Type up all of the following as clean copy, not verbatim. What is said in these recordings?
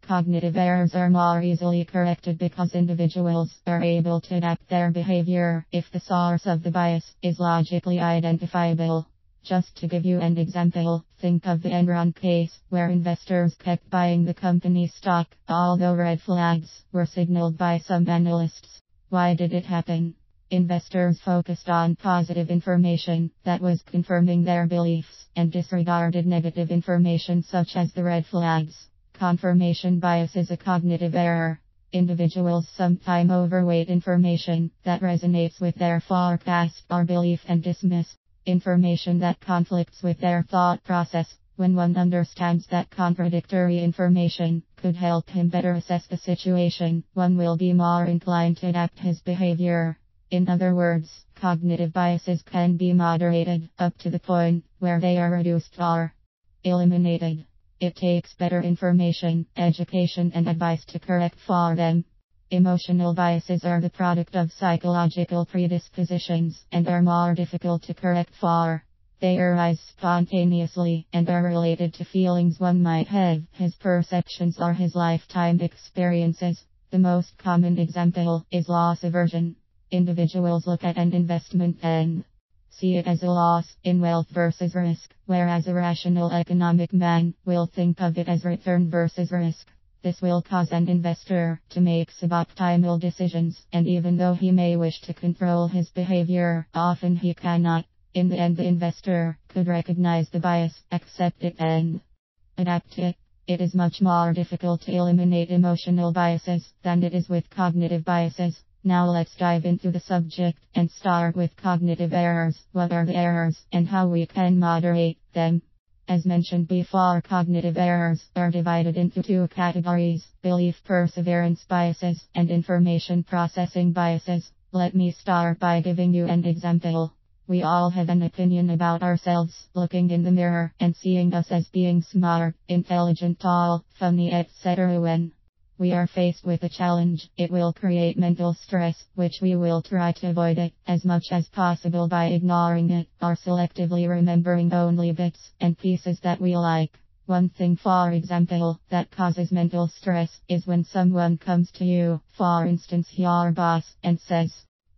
Cognitive errors are more easily corrected because individuals are able to adapt their behavior if the source of the bias is logically identifiable. Just to give you an example, think of the Enron case, where investors kept buying the company's stock, although red flags were signaled by some analysts. Why did it happen? Investors focused on positive information that was confirming their beliefs and disregarded negative information such as the red flags. Confirmation bias is a cognitive error. Individuals sometimes overweight information that resonates with their forecast or belief and dismiss information that conflicts with their thought process. When one understands that contradictory information could help him better assess the situation, one will be more inclined to adapt his behavior. In other words, cognitive biases can be moderated up to the point where they are reduced or eliminated. It takes better information, education, and advice to correct for them. Emotional biases are the product of psychological predispositions and are more difficult to correct for. They arise spontaneously and are related to feelings one might have, his perceptions, or his lifetime experiences. The most common example is loss aversion. Individuals look at an investment and see it as a loss in wealth versus risk, whereas a rational economic man will think of it as return versus risk. This will cause an investor to make suboptimal decisions, and even though he may wish to control his behavior, often he cannot. In the end, the investor could recognize the bias, accept it, and adapt it. It is much more difficult to eliminate emotional biases than it is with cognitive biases. Now let's dive into the subject and start with cognitive errors. What are the errors and how we can moderate them? As mentioned before, cognitive errors are divided into two categories: belief perseverance biases and information processing biases. Let me start by giving you an example. We all have an opinion about ourselves, looking in the mirror and seeing us as being smart, intelligent, tall, funny, etc. When we are faced with a challenge, it will create mental stress, which we will try to avoid it as much as possible by ignoring it, or selectively remembering only bits and pieces that we like. One thing, for example, that causes mental stress is when someone comes to you, for instance your boss, and says,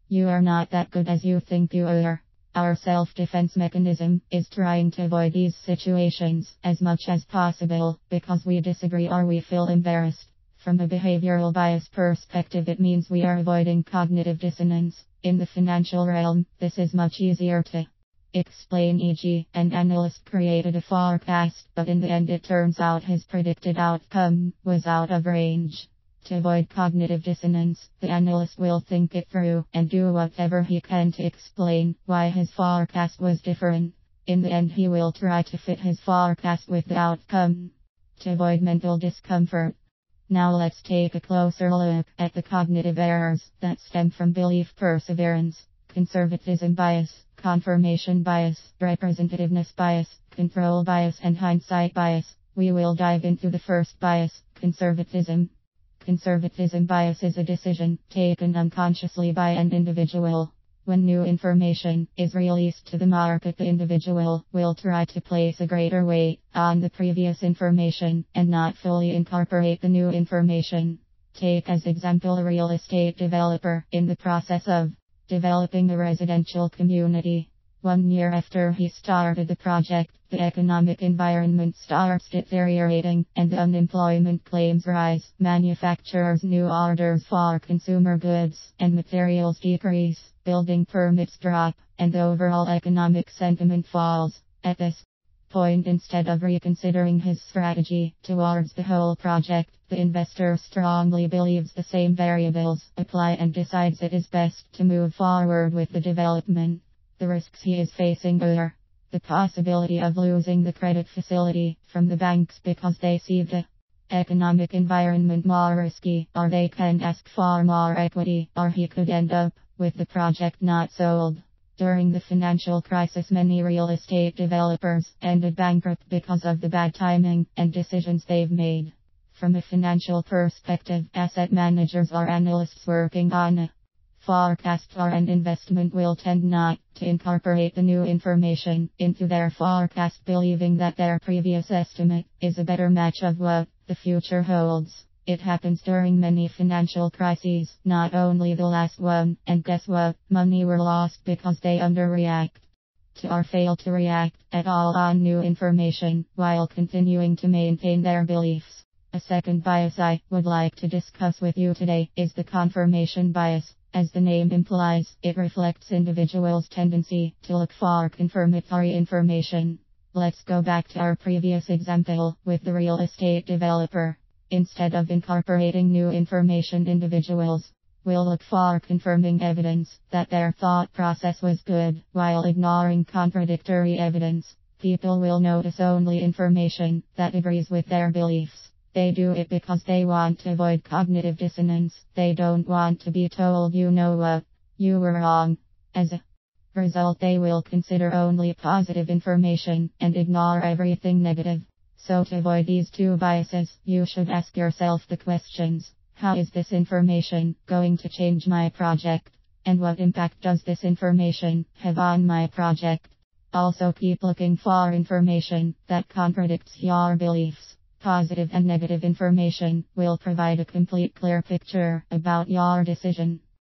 "You are not that good as you think you are." Our self-defense mechanism is trying to avoid these situations as much as possible because we disagree or we feel embarrassed. From a behavioral bias perspective, it means we are avoiding cognitive dissonance. In the financial realm, this is much easier to explain, e.g., an analyst created a forecast, but in the end it turns out his predicted outcome was out of range. To avoid cognitive dissonance, the analyst will think it through and do whatever he can to explain why his forecast was different. In the end, he will try to fit his forecast with the outcome to avoid mental discomfort. Now let's take a closer look at the cognitive errors that stem from belief perseverance: conservatism bias, confirmation bias, representativeness bias, control bias, and hindsight bias. We will dive into the first bias, conservatism. Conservatism bias is a decision taken unconsciously by an individual. When new information is released to the market, the individual will try to place a greater weight on the previous information and not fully incorporate the new information. Take as example a real estate developer in the process of developing a residential community. 1 year after he started the project, the economic environment starts deteriorating and the unemployment claims rise. Manufacturers' new orders for consumer goods and materials decrease, building permits drop, and the overall economic sentiment falls. At this point, instead of reconsidering his strategy towards the whole project, the investor strongly believes the same variables apply and decides it is best to move forward with the development. The risks he is facing are the possibility of losing the credit facility from the banks because they see the economic environment more risky, or they can ask for more equity, or he could end up with the project not sold. During the financial crisis, many real estate developers ended bankrupt because of the bad timing and decisions they've made. From a financial perspective, asset managers or analysts working on a forecast for an investment will tend not to incorporate the new information into their forecast, believing that their previous estimate is a better match of what the future holds. It happens during many financial crises, not only the last one, and guess what? Money were lost because they underreact to or fail to react at all on new information while continuing to maintain their beliefs. A second bias I would like to discuss with you today is the confirmation bias. As the name implies, it reflects individuals' tendency to look for confirmatory information. Let's go back to our previous example with the real estate developer. Instead of incorporating new information, individuals will look for confirming evidence that their thought process was good, while ignoring contradictory evidence. People will notice only information that agrees with their beliefs. They do it because they want to avoid cognitive dissonance. They don't want to be told, you know what, you were wrong. As a result, they will consider only positive information and ignore everything negative. So to avoid these two biases, you should ask yourself the questions. How is this information going to change my project? And what impact does this information have on my project? Also keep looking for information that contradicts your beliefs. Positive and negative information will provide a complete clear picture about your decision.